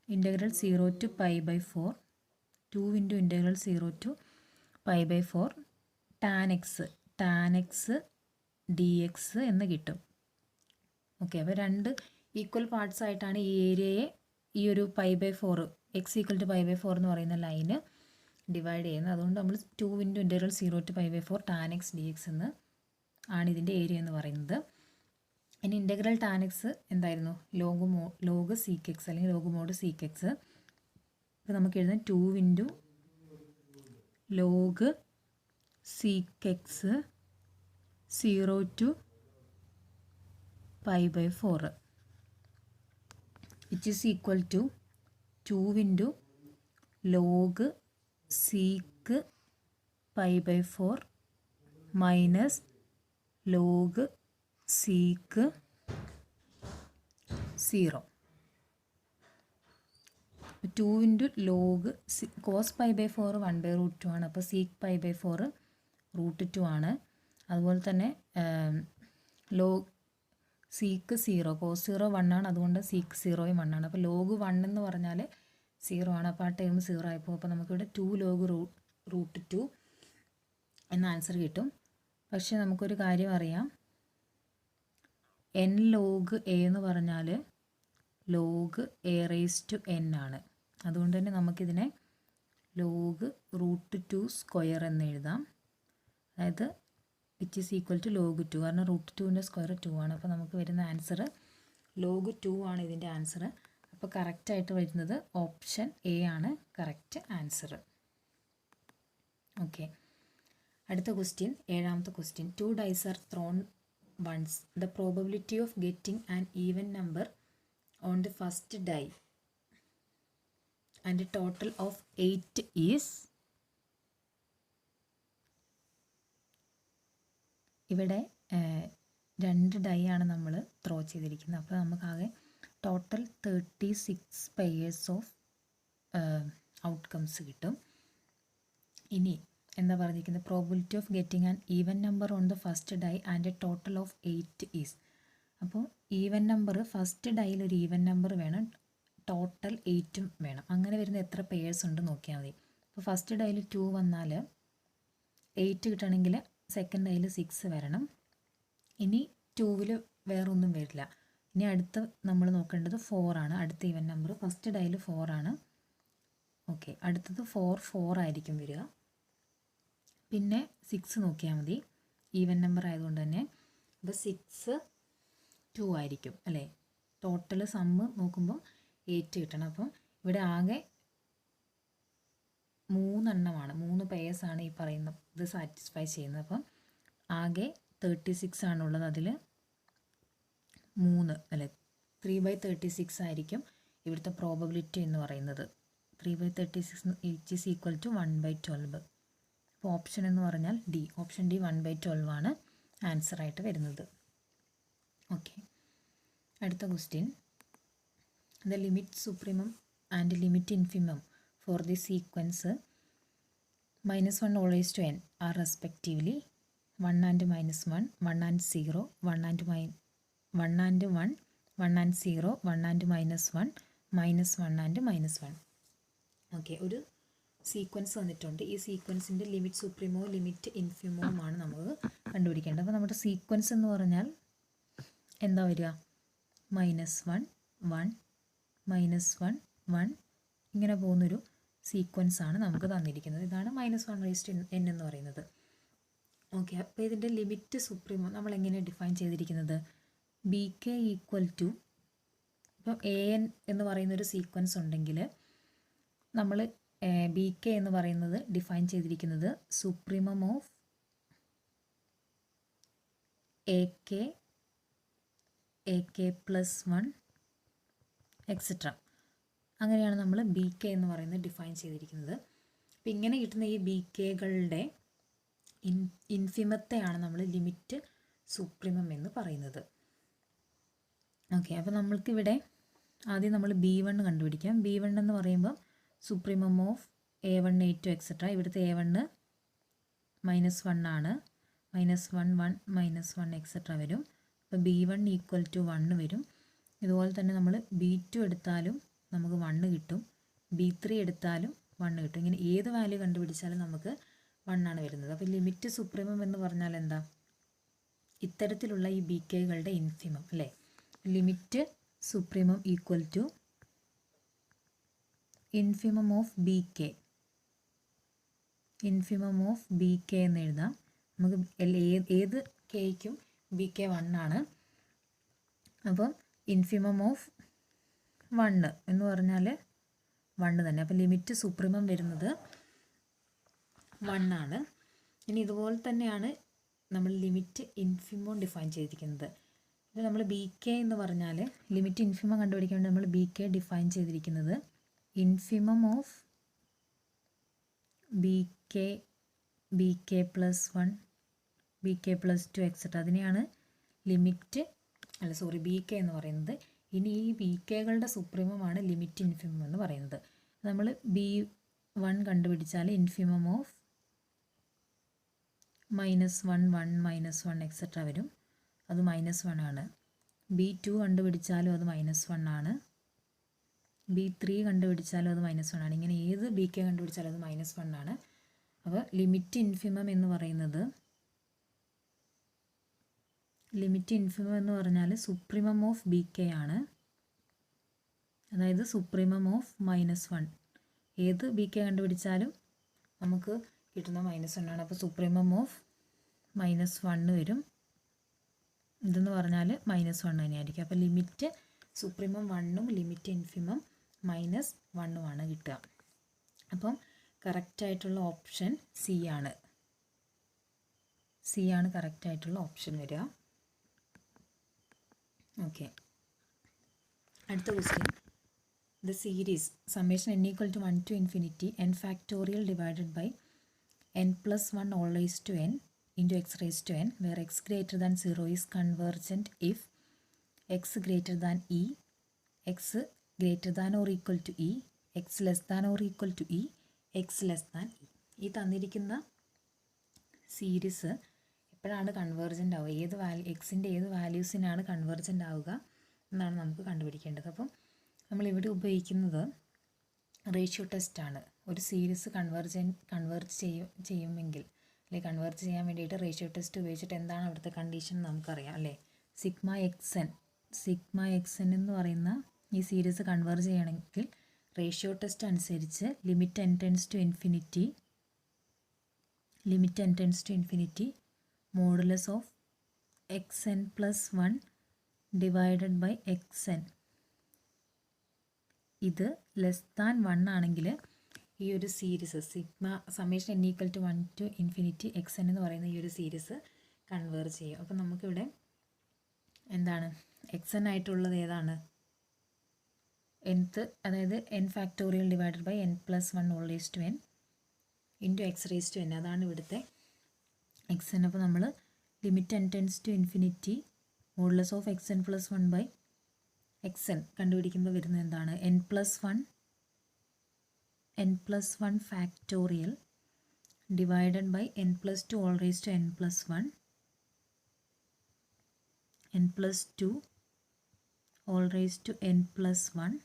integral 0 to pi by 4, 2 into integral 0 to pi by 4 tan x d x എന്ന് കിട്ടും. ഓക്കെ, അപ്പോൾ രണ്ട് ഈക്വൽ പാർട്സ് ആയിട്ടാണ് ഈ ഏരിയയെ ഈ ഒരു pi by 4 x equal to pi by 4 എന്ന് പറയുന്ന ലൈന് ഡിവൈഡ് ചെയ്യുന്നത്. അതുകൊണ്ട് നമ്മൾ 2 into integral 0 to pi by 4 tan x d x എന്ന് ആണ് ഇതിൻ്റെ ഏരിയ എന്ന് പറയുന്നത്. ഇനി ഇൻ്റഗ്രൽ ടാൻ എക്സ് എന്തായിരുന്നു, ലോഗ് സീക്ക് എക്സ് അല്ലെങ്കിൽ ലോഗ് മോഡ് സീക്ക് എക്സ്. അപ്പോൾ നമുക്ക് എഴുതാം 2 into log sec x 0 to pi by 4 which is equal to 2 into log sec pi by 4 minus log sec 0. 2 into log cos pi by 4 1/√2 ആണ്. അപ്പോൾ seek pi by 4 √2 ആണ്. അതുപോലെ തന്നെ log sec 0, cos 0 1 ആണ്, അതുകൊണ്ട് സീക്ക് 0യും 1 ആണ്. അപ്പോൾ log 1 എന്ന് പറഞ്ഞാൽ 0 ആണ്. അപ്പോൾ ആ ടേം 0 ആയിപ്പോൾ അപ്പോൾ നമുക്കിവിടെ 2 ലോഗ് √2 എന്ന ആൻസർ കിട്ടും. പക്ഷേ നമുക്കൊരു കാര്യം അറിയാം, n ലോഗ് എ എന്ന് പറഞ്ഞാൽ log a raise to n ആണ്. അതുകൊണ്ട് തന്നെ നമുക്കിതിനെ ലോഗ് √2 സ്ക്വയർ എന്ന് എഴുതാം. അതായത് which is equal to log 2. കാരണം √2ൻ്റെ സ്ക്വയർ 2 ആണ്. അപ്പോൾ നമുക്ക് വരുന്ന ആൻസർ log 2 ആണ് ഇതിൻ്റെ ആൻസർ. അപ്പോൾ കറക്റ്റായിട്ട് വരുന്നത് ഓപ്ഷൻ എ ആണ് കറക്റ്റ് ആൻസർ. ഓക്കെ, അടുത്ത question, 7ാമത്തെ question. 2 dice are thrown once. The probability of getting an even number on the first die and a total of 8 is. ഇവിടെ 2 ഡൈ ആണ് നമ്മൾ ത്രോ ചെയ്തിരിക്കുന്നത്. അപ്പോൾ നമുക്കാകെ ടോട്ടൽ 36 പെയേഴ്സ് ഓഫ് ഔട്ട്കംസ് കിട്ടും. ഇനി എന്താ പറഞ്ഞിരിക്കുന്നത്? Probability of getting an even number on the first die and a total of 8 is. അപ്പോൾ ഈവൻ നമ്പർ, ഫസ്റ്റ് ഡൈയിൽ ഒരു ഈവൻ നമ്പർ വേണം, ടോട്ടൽ 8ഉം വേണം. അങ്ങനെ വരുന്ന എത്ര പെയേഴ്സ് ഉണ്ട് നോക്കിയാൽ മതി. അപ്പോൾ ഫസ്റ്റ് ഡൈയിൽ 2 വന്നാൽ 8 കിട്ടണമെങ്കിൽ സെക്കൻഡ് ഡൈയിൽ 6 വരണം. ഇനി 2വിൽ വേറൊന്നും വരില്ല. ഇനി അടുത്ത് നമ്മൾ നോക്കേണ്ടത് 4 ആണ്. അടുത്ത ഈവൻ നമ്പർ ഫസ്റ്റ് ഡൈയിൽ 4 ആണ്. ഓക്കെ, അടുത്തത് 4 ആയിരിക്കും വരിക. പിന്നെ 6 നോക്കിയാൽ മതി, ഈവൻ നമ്പർ ആയതുകൊണ്ട് തന്നെ. അപ്പോൾ 6 2 ആയിരിക്കും അല്ലേ. ടോട്ടൽ സമ്മ് നോക്കുമ്പോൾ 8 കിട്ടണം. അപ്പം ഇവിടെ ആകെ 3 എണ്ണമാണ്, 3 പെയേഴ്സാണ് ഈ പറയുന്നത് ഇത് സാറ്റിസ്ഫൈ ചെയ്യുന്നത്. അപ്പം ആകെ 36 ആണുള്ളത്. അതിൽ 3 അല്ലേ, 3/36 ആയിരിക്കും ഇവിടുത്തെ പ്രോബബിലിറ്റി എന്ന് പറയുന്നത്. 3/36 ഈസ് ഈക്വൽ ടു 1/12. അപ്പോൾ ഓപ്ഷൻ എന്ന് പറഞ്ഞാൽ ഡി, ഓപ്ഷൻ ഡി 1/12 ആണ് ആൻസറായിട്ട് വരുന്നത്. ഓക്കെ, അടുത്ത question. The limit supremum and limit infimum for the sequence -1 all raised to n are respectively 1 and -1, 1 and 0, 1 and 1, 1 and 0, 1 and -1, -1 and -1. Okay, ഒരു sequence വന്നിട്ടുണ്ട്. ഈ സീക്വൻസിൻ്റെ limit സുപ്രീമോ limit ഇൻഫിമോമാണ് നമുക്ക് കണ്ടുപിടിക്കേണ്ടത്. അപ്പോൾ നമ്മുടെ സീക്വൻസ് എന്ന് പറഞ്ഞാൽ എന്താ വരിക? -1 1 -1 1 ഇങ്ങനെ പോകുന്നൊരു സീക്വൻസ് ആണ് നമുക്ക് തന്നിരിക്കുന്നത്. ഇതാണ് -1 raised to n എന്ന് പറയുന്നത്. ഓക്കെ, അപ്പോൾ ഇതിൻ്റെ ലിമിറ്റ് സുപ്രീമോ നമ്മൾ എങ്ങനെ ഡിഫൈൻ ചെയ്തിരിക്കുന്നത്? BK ഈക്വൽ ടു, ഇപ്പം AN എന്ന് പറയുന്നൊരു സീക്വൻസ് ഉണ്ടെങ്കിൽ നമ്മൾ BK എന്ന് പറയുന്നത് ഡിഫൈൻ ചെയ്തിരിക്കുന്നത് സുപ്രീമം ഓഫ് AK +1 എക്സെട്ര. അങ്ങനെയാണ് നമ്മൾ BK എന്ന് പറയുന്നത് ഡിഫൈൻ ചെയ്തിരിക്കുന്നത്. അപ്പം ഇങ്ങനെ കിട്ടുന്ന ഈ BKകളുടെ ഇൻഫിമത്തെയാണ് നമ്മൾ ലിമിറ്റ് സുപ്രീമം എന്ന് പറയുന്നത്. ഓക്കെ, അപ്പോൾ നമ്മൾക്കിവിടെ ആദ്യം നമ്മൾ B1 കണ്ടുപിടിക്കാം. B1 എന്ന് പറയുമ്പോൾ supremum of A1 A2 etcetera. ഇവിടുത്തെ A1 -1 ആണ്, -1 1 -1 എക്സെട്ര വരും. അപ്പോൾ B1 ഈക്വൽ ടു 1 വരും. ഇതുപോലെ തന്നെ നമ്മൾ B2 എടുത്താലും നമുക്ക് 1 കിട്ടും, B3 എടുത്താലും 1 കിട്ടും. ഇങ്ങനെ ഏത് വാല്യൂ കണ്ടുപിടിച്ചാലും നമുക്ക് 1 ആണ് വരുന്നത്. അപ്പോൾ ലിമിറ്റ് സുപ്രീമം എന്ന് പറഞ്ഞാൽ എന്താ? ഇത്തരത്തിലുള്ള ഈ BKകളുടെ ഇൻഫിമം അല്ലേ. Limit supremum equal to infimum of BK. Infimum of BK എന്ന് എഴുതാം. നമുക്ക് ഏത് കേയ്ക്കും BK 1 ആണ്. അപ്പം ഇൻഫിമം ഓഫ് 1 എന്ന് പറഞ്ഞാൽ 1 തന്നെ. അപ്പോൾ ലിമിറ്റ് സുപ്രീമം വരുന്നത് 1 ആണ്. ഇനി ഇതുപോലെ തന്നെയാണ് നമ്മൾ ലിമിറ്റ് ഇൻഫിമം ഡിഫൈൻ ചെയ്തിരിക്കുന്നത്. ഇപ്പോൾ നമ്മൾ BK എന്ന് പറഞ്ഞാൽ ലിമിറ്റ് ഇൻഫിമം കണ്ടുപിടിക്കാൻ വേണ്ടി നമ്മൾ BK ഡിഫൈൻ ചെയ്തിരിക്കുന്നത് infimum of BK +1 BK +2 etcetera. അതിനെയാണ് ലിമിറ്റ് BK എന്ന് പറയുന്നത്. ഇനി ഈ BKകളുടെ സുപ്രീമമാണ് ലിമിറ്റ് ഇൻഫിമം എന്ന് പറയുന്നത്. നമ്മൾ B1 കണ്ടുപിടിച്ചാൽ ഇൻഫിമം ഓഫ് -1 1 -1 എക്സെട്ര വരും, അത് -1 ആണ്. B2 കണ്ടുപിടിച്ചാലും അത് -1 ആണ്. B3 കണ്ടുപിടിച്ചാലും അത് -1 ആണ്. ഇങ്ങനെ ഏത് BK കണ്ടുപിടിച്ചാലും അത് -1 ആണ്. അപ്പോൾ ലിമിറ്റ് ഇൻഫിമം എന്ന് പറയുന്നത്, ലിമിറ്റ് ഇൻഫിമം എന്ന് പറഞ്ഞാൽ സുപ്രീമം ഓഫ് BK ആണ്. അതായത് സുപ്രീമം ഓഫ് -1. ഏത് BK കണ്ടുപിടിച്ചാലും നമുക്ക് കിട്ടുന്ന -1 ആണ്. അപ്പോൾ സുപ്രീമം ഓഫ് -1 വരും. ഇതെന്ന് പറഞ്ഞാൽ -1 തന്നെയായിരിക്കും. അപ്പോൾ ലിമിറ്റ് സുപ്രീമം 1ഉം ലിമിറ്റ് ഇൻഫിമം -1ഉമാണ് കിട്ടുക. അപ്പം കറക്റ്റായിട്ടുള്ള ഓപ്ഷൻ സി ആണ്. സി ആണ് കറക്റ്റായിട്ടുള്ള ഓപ്ഷൻ വരിക. ഓക്കെ, അടുത്ത question. The series summation n equal to 1 to infinity n factorial divided by n plus 1 all raised to n into x raised to n, where x greater than 0 is convergent if x greater than e, x greater than or equal to e, x less than or equal to e, x less than e. ഈ തന്നിരിക്കുന്ന series എപ്പോഴാണ് convergent ആവുക, ഏത് എക്സിൻ്റെ ഏത് വാല്യൂസിനാണ് convergent ആവുക എന്നാണ് നമുക്ക് കണ്ടുപിടിക്കേണ്ടത്. അപ്പം നമ്മളിവിടെ ഉപയോഗിക്കുന്നത് റേഷ്യോ ടെസ്റ്റാണ്. ഒരു സീരീസ് കൺവേർജ് ചെയ്യുമെങ്കിൽ അല്ലെങ്കിൽ കൺവേർജ് ചെയ്യാൻ വേണ്ടിയിട്ട് റേഷ്യോ ടെസ്റ്റ് ഉപയോഗിച്ചിട്ട് എന്താണ് അവിടുത്തെ കണ്ടീഷൻ നമുക്കറിയാം അല്ലേ. സിഗ്മ എക്സ് എൻ എന്ന് പറയുന്ന ഈ സീരീസ് കൺവേർജ് ചെയ്യണമെങ്കിൽ റേഷ്യോ ടെസ്റ്റ് അനുസരിച്ച് limit n tends to infinity modulus of X N plus 1 divided by X n, ഇത് ലെസ് ദാൻ 1 ആണെങ്കിൽ ഈ ഒരു series sigma summation n equal to 1 to infinity x n എന്ന് പറയുന്ന ഈ ഒരു സീരീസ് കൺവേർജ് ചെയ്യും. അപ്പം നമുക്കിവിടെ എന്താണ് എക്സ് എൻ ആയിട്ടുള്ളത് ഏതാണ്, nth, അതായത് n factorial divided by n plus 1 whole raise to n into X raise to n, അതാണ് ഇവിടുത്തെ എക്സ് എൻ. അപ്പോൾ നമ്മൾ limit n tends to infinity modulus of X N plus 1 by X N കണ്ടുപിടിക്കുമ്പോൾ വരുന്നത് എന്താണ്, n plus 1 factorial divided by n plus 2 whole raise to n plus 1, n plus 2 whole raise to n plus 1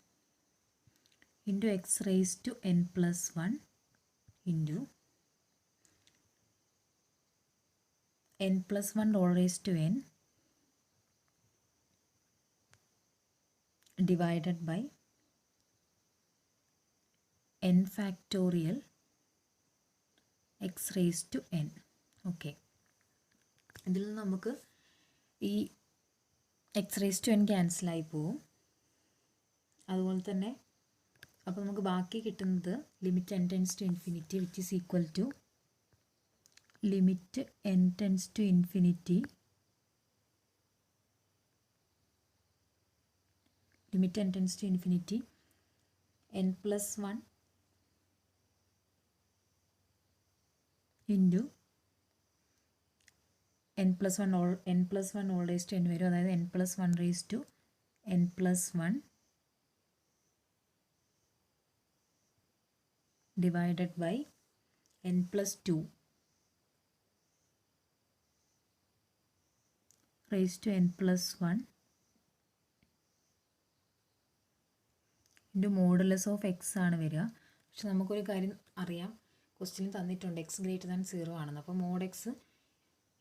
into X raise to n plus 1 into n plus 1 whole raise to n divided by n factorial x raised to n. ഓക്കെ, ഇതിൽ നിന്ന് നമുക്ക് ഈ x raise to n ക്യാൻസലായി പോവും. അതുപോലെ തന്നെ അപ്പോൾ നമുക്ക് ബാക്കി കിട്ടുന്നത് limit n tends to infinity which is equal to limit n tends to infinity limit n tends to infinity n plus 1 into n plus 1 all raised to n വരും. അതായത് n plus 1 raised to n plus 1 divided by n plus 2 raised to n plus 1 into modulus of X ആണ് വരിക. പക്ഷെ നമുക്കൊരു കാര്യം അറിയാം, question തന്നിട്ടുണ്ട് X greater than 0 ആണെന്ന്. അപ്പോൾ മോഡ് എക്സ്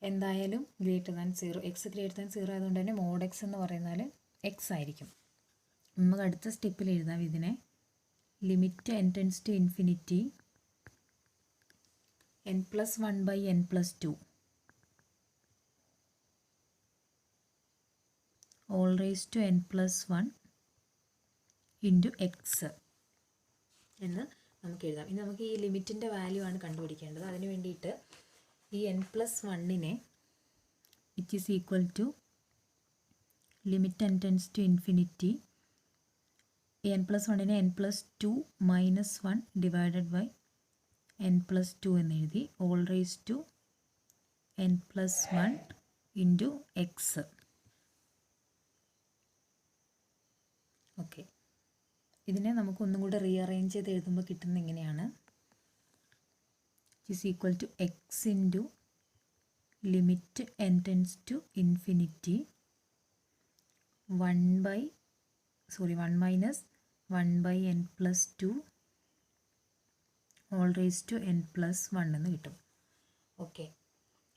എന്തായാലും greater than 0, X greater than 0 ആയതുകൊണ്ട് തന്നെ മോഡ് എക്സ് എന്ന് പറയുന്നാൽ എക്സ് ആയിരിക്കും. നമുക്ക് അടുത്ത സ്റ്റെപ്പിൽ എഴുതാം ഇതിനെ. Limit n tends to infinity n plus 1 by n plus 2 whole raise to n plus 1 into x എന്ന് നമുക്ക് എഴുതാം. ഇനി നമുക്ക് ഈ ലിമിറ്റിൻ്റെ വാല്യൂ ആണ് കണ്ടുപിടിക്കേണ്ടത്. അതിന് വേണ്ടിയിട്ട് ഈ n പ്ലസ് 1നെ which is equal to limit n tends to infinity, ഈ n പ്ലസ് 1നെ n plus 2 minus 1 divided by n plus 2 എന്ന് എഴുതി whole raise to n plus 1 into X. Okay, ഇതിനെ നമുക്ക് ഒന്നും കൂടെ റീഅറേഞ്ച് ചെയ്ത് എഴുതുമ്പോൾ കിട്ടുന്നത് ഇങ്ങനെയാണ്. It is equal to X into limit n tends to infinity 1 minus 1 by n plus 2 whole raise to n plus 1 എന്ന് കിട്ടും. ഓക്കെ,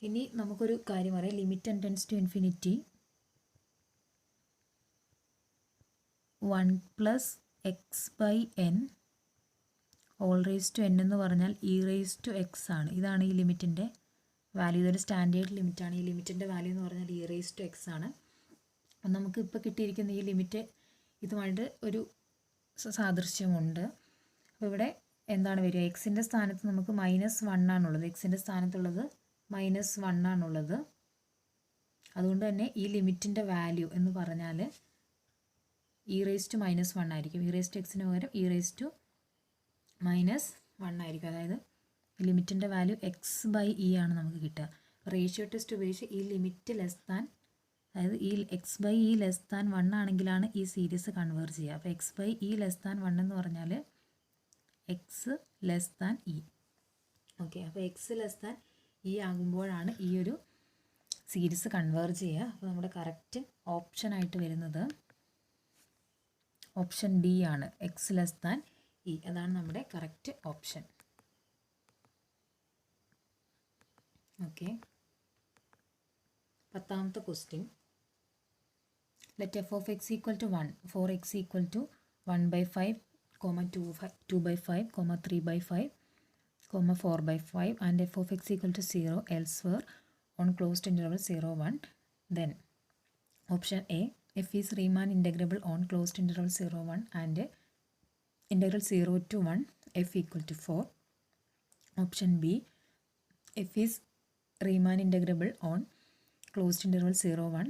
ഇനി നമുക്കൊരു കാര്യം പറയാം. Limit n tends to infinity 1 plus x by n whole raise to n എന്ന് പറഞ്ഞാൽ E raise to X ആണ്. ഇതാണ് ഈ ലിമിറ്റിൻ്റെ വാല്യൂ ഇതൊരു സ്റ്റാൻഡേർഡ് ലിമിറ്റാണ്. ഈ ലിമിറ്റിൻ്റെ വാല്യൂ എന്ന് പറഞ്ഞാൽ e⁻x ആണ്. അപ്പം നമുക്ക് ഇപ്പോൾ കിട്ടിയിരിക്കുന്ന ഈ ലിമിറ്റ് ഇതുമായിട്ട് ഒരു സാദൃശ്യമുണ്ട്. അപ്പോൾ ഇവിടെ എന്താണ് വരിക, എക്സിൻ്റെ സ്ഥാനത്ത് നമുക്ക് -1 ആണുള്ളത്. എക്സിൻ്റെ സ്ഥാനത്തുള്ളത് -1 ആണുള്ളത്. അതുകൊണ്ട് തന്നെ ഈ ലിമിറ്റിൻ്റെ വാല്യൂ എന്ന് പറഞ്ഞാൽ e⁻−1 ആയിരിക്കും. e⁻xന് പകരം e⁻−1 ആയിരിക്കും. അതായത് ലിമിറ്റിൻ്റെ വാല്യൂ x/e ആണ് നമുക്ക് കിട്ടുക. റേഷ്യോ ടെസ്റ്റ് ഉപയോഗിച്ച് ഈ ലിമിറ്റ് അതായത് ഈ x/e<1 ആണെങ്കിലാണ് ഈ സീരീസ് കൺവേർജ് ചെയ്യുക. അപ്പോൾ x/e<1 എന്ന് പറഞ്ഞാൽ x<e. ഓക്കെ, അപ്പോൾ x(e) ആകുമ്പോഴാണ് ഈ ഒരു സീരീസ് കൺവേർജ് ചെയ്യുക. അപ്പോൾ നമ്മുടെ കറക്റ്റ് ഓപ്ഷനായിട്ട് വരുന്നത് ഓപ്ഷൻ ഡി ആണ്, x(e). അതാണ് നമ്മുടെ കറക്റ്റ് ഓപ്ഷൻ. ഓക്കെ, 10ാമത്തെ question. Let f(x) = 1 for x = 1/5, 2/5, 3/5, 4/5 and f(x) = 0 elsewhere on closed interval 0, 1. Then option A, f is Riemann integrable on closed interval 0, 1 and integral 0 to 1 f = 4. Option B, f is Riemann integrable on closed interval 0, 1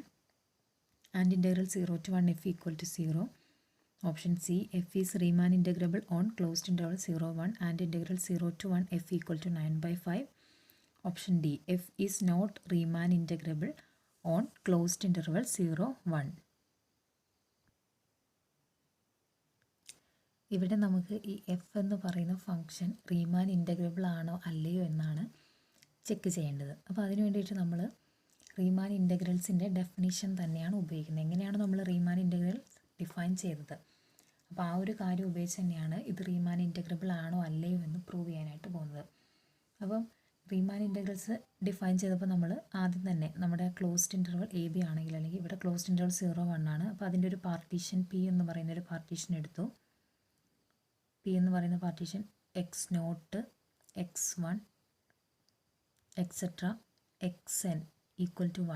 and integral 0 to 1 f = 0. Option C, f is Riemann integrable on closed interval 0, 1 and integral 0 to 1 f = 9/5. Option D, f is not Riemann integrable on closed interval 0, 1. ഇവിടെ നമുക്ക് ഈ F എന്ന് പറയുന്ന function റീമാൻ integrable ആണോ അല്ലയോ എന്നാണ് check ചെയ്യേണ്ടത്. അപ്പോൾ അതിന് വേണ്ടിയിട്ട് നമ്മൾ റീമാൻ ഇൻ്റഗ്രൽസിൻ്റെ ഡെഫിനിഷൻ തന്നെയാണ് ഉപയോഗിക്കുന്നത്. എങ്ങനെയാണ് നമ്മൾ റീമാൻ ഇൻ്റഗ്രൽസ് ഡിഫൈൻ ചെയ്തത്, അപ്പോൾ ആ ഒരു കാര്യം ഉപയോഗിച്ച് തന്നെയാണ് ഇത് റീമാൻ ഇൻ്റഗ്രബിൾ ആണോ അല്ലയോ എന്ന് പ്രൂവ് ചെയ്യാനായിട്ട് പോകുന്നത്. അപ്പം റീമാൻ ഇൻ്റഗ്രൽസ് ഡിഫൈൻ ചെയ്തപ്പോൾ നമ്മൾ ആദ്യം തന്നെ നമ്മുടെ ക്ലോസ്ഡ് ഇൻ്റർവൽ എ ബി ആണെങ്കിൽ, അല്ലെങ്കിൽ ഇവിടെ ക്ലോസ്ഡ് ഇൻ്റർവൽ 0, 1 ആണ്. അപ്പോൾ അതിൻ്റെ ഒരു പാർട്ടീഷൻ പി എന്ന് പറയുന്ന ഒരു പാർട്ടീഷൻ എടുത്തു. പി എന്ന് പറയുന്ന partition x0, x1 etcetera xn =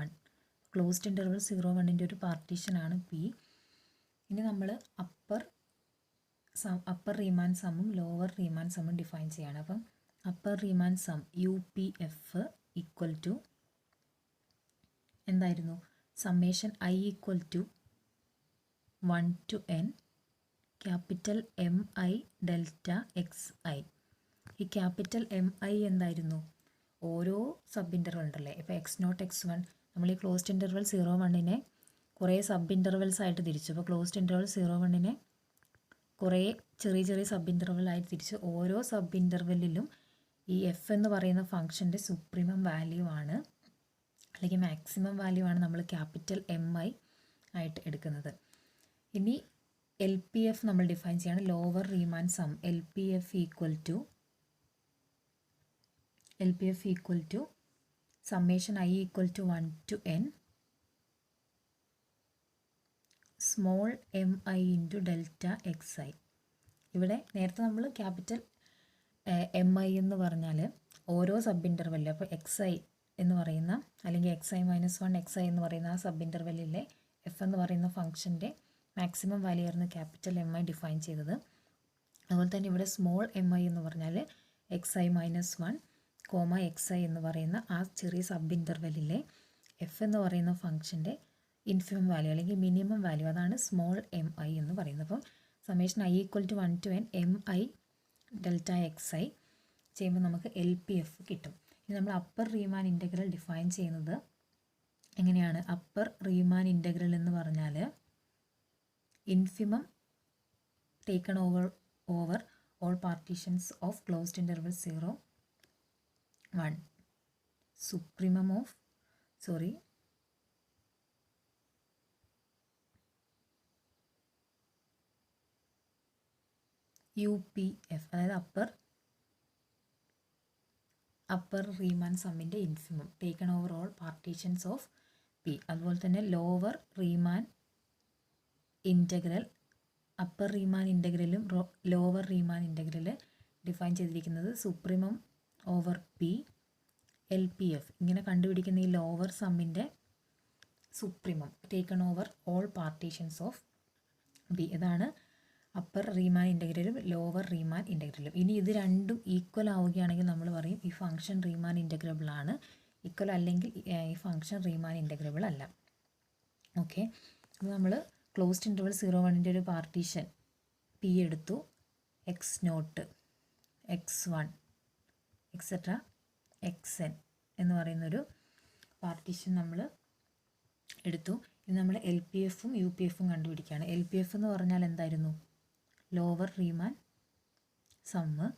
1. Closed interval 0, 1ൻ്റെ ഒരു പാർട്ടീഷനാണ് പി. ഇനി നമ്മൾ അപ്പർ റീമാൻ സമ്മും ലോവർ റീമാൻ സമ്മും ഡിഫൈൻ ചെയ്യാണ്. അപ്പം അപ്പർ റീമാൻ സം UPF = എന്തായിരുന്നു, summation i = 1 to n capital MI delta XI. ഈ ക്യാപിറ്റൽ MI എന്തായിരുന്നു, ഓരോ സബ് ഇൻ്റർവൽ ഉണ്ടല്ലേ. ഇപ്പോൾ x0, x1 നമ്മൾ ഈ ക്ലോസ്ഡ് ഇൻ്റർവൽ 0, 1നെ കുറേ സബ് ഇൻ്റർവൽസ് ആയിട്ട് തിരിച്ചു. അപ്പോൾ ക്ലോസ്ഡ് ഇൻ്റർവൽ 0, 1നെ കുറേ ചെറിയ ചെറിയ സബ് ഇൻ്റർവൽ ആയിട്ട് തിരിച്ച് ഓരോ സബ് ഇൻ്റർവെല്ലിലും ഈ എഫ് എന്ന് പറയുന്ന ഫംഗ്ഷൻ്റെ സുപ്രീമം വാല്യൂ ആണ്, അല്ലെങ്കിൽ മാക്സിമം വാല്യൂ ആണ് നമ്മൾ ക്യാപിറ്റൽ MI ആയിട്ട് എടുക്കുന്നത്. ഇനി LPF നമ്മൾ ഡിഫൈൻ ചെയ്യാണ്, lower Riemann sum. LPF = summation i = 1 to n small MI × delta XI. ഇവിടെ നേരത്തെ നമ്മൾ ക്യാപിറ്റൽ MI എന്ന് പറഞ്ഞാൽ ഓരോ സബ് ഇൻ്റർവെല്ലിൽ, അപ്പോൾ XI എന്ന് പറയുന്ന അല്ലെങ്കിൽ xi-1 XI എന്ന് പറയുന്ന ആ സബ് ഇൻ്റർവെല്ലിലെ എഫ് എന്ന് പറയുന്ന ഫംഗ്ഷൻ്റെ മാക്സിമം വാല്യൂ ആയിരുന്നു ക്യാപിറ്റൽ MI ഡിഫൈൻ ചെയ്തത്. അതുപോലെ തന്നെ ഇവിടെ സ്മോൾ MI എന്ന് പറഞ്ഞാൽ xi-1, XI എന്ന് പറയുന്ന ആ ചെറിയ സബ് ഇൻ്റർവെല്ലിലെ എഫ് എന്ന് പറയുന്ന ഫംഗ്ഷൻ്റെ ഇൻഫിമം വാല്യൂ അല്ലെങ്കിൽ മിനിമം വാല്യൂ, അതാണ് സ്മോൾ MI എന്ന് പറയുന്നത്. അപ്പോൾ summation i = 1 to n MI delta XI ചെയ്യുമ്പോൾ നമുക്ക് LPF കിട്ടും. ഇനി നമ്മൾ അപ്പർ റീമാൻ ഇൻ്റഗ്രൽ ഡിഫൈൻ ചെയ്യുന്നത് എങ്ങനെയാണ്, അപ്പർ റീമാൻ ഇൻ്റഗ്രൽ എന്ന് പറഞ്ഞാൽ infimum taken over all partitions of closed interval 0, 1 supremum of UPF, അതായത് അപ്പർ റീമാൻ സമ്മിൻ്റെ infimum taken over all partitions of P. അതുപോലെ തന്നെ lower Riemann integral, upper Riemann ഇൻ്റഗ്രലും lower Riemann integral define ചെയ്തിരിക്കുന്നത് supremum over P LPF ഇങ്ങനെ കണ്ടുപിടിക്കുന്ന ഈ lower സമ്മിൻ്റെ supremum taken over all partitions of B. ഇതാണ് അപ്പർ റീമാൻ ഇൻ്റഗ്രലും ലോവർ റീമാൻ ഇൻ്റഗ്രലും. ഇനി ഇത് രണ്ടും ഈക്വൽ ആവുകയാണെങ്കിൽ നമ്മൾ പറയും ഈ ഫംഗ്ഷൻ റീമാൻ ഇൻ്റഗ്രബിൾ ആണ്. ഈക്വൽ അല്ലെങ്കിൽ ഈ ഫംഗ്ഷൻ റീമാൻ ഇൻ്റഗ്രബിൾ അല്ല. ഓക്കെ, അപ്പോൾ നമ്മൾ ക്ലോസ്ഡ് ഇൻ്റർവൽ 0,1ൻ്റെ ഒരു പാർട്ടീഷൻ പി എടുത്തു. x0 x1 എക്സെട്ര xn എന്ന് പറയുന്നൊരു പാർട്ടീഷൻ നമ്മൾ എടുത്തു. ഇത് നമ്മൾ LPFും UPFും കണ്ടുപിടിക്കുകയാണ്. LPF എന്ന് പറഞ്ഞാൽ എന്തായിരുന്നു? Lower Riemann sum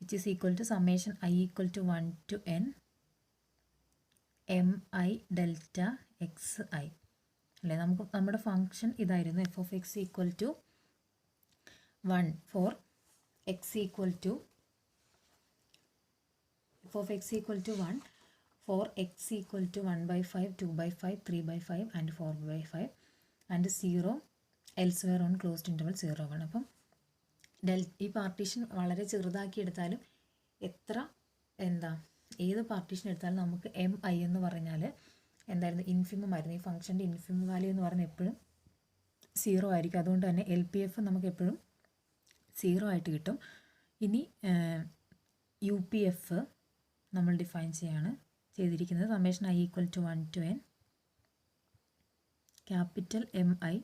which is equal to summation i equal to 1 to n mi delta xi അല്ലേ. നമുക്ക് നമ്മുടെ ഫങ്ഷൻ ഇതായിരുന്നു. f(x) equal to 1 for x equal to f(x) equal to 1 for x equal to 1/5, 2/5, 3/5 and 4/5 and 0 elsewhere on closed interval 0,1. അപ്പം ഈ partition വളരെ ചെറുതാക്കി എടുത്താലും ഏത് പാർട്ടീഷൻ എടുത്താലും നമുക്ക് mi എന്ന് പറഞ്ഞാൽ എന്തായിരുന്നു? ഇൻഫിമം ആയിരുന്നു. ഈ ഫംഗ്ഷൻ്റെ ഇൻഫിമം വാല്യൂ എന്ന് പറഞ്ഞാൽ എപ്പോഴും 0 ആയിരിക്കും. അതുകൊണ്ട് തന്നെ LPF നമുക്ക് എപ്പോഴും 0 ആയിട്ട് കിട്ടും. ഇനി UPF നമ്മൾ ഡിഫൈൻ ചെയ്തിരിക്കുന്നത് summation i equal to 1 to n capital mi